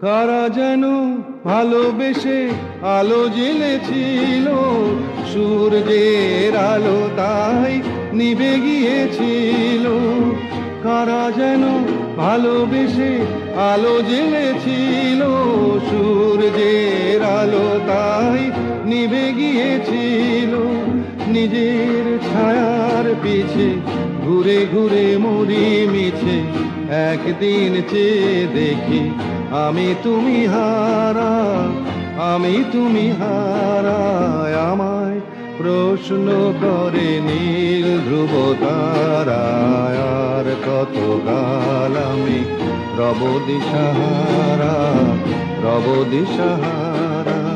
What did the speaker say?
কারা যেন ভালোবেসে আলো জ্বেলেছিল, সূর্যের আলো তাই নিভে গিয়েছিল। কারা যেন ভালোবেসে আলো জ্বেলেছিল, সূর্যের আলো তাই নিভে গিয়েছিল। নিজের ছায়ার পিছে ঘুরে ঘুরে মরি মিছে, একদিন চেয়ে দেখি আমি তুমি হারা, আমি তুমি হারা। আমায় প্রশ্ন করে নীল ধ্রুব তারায়, আর কত কাল আমি রব দিশাহারা, রব দিশাহারা।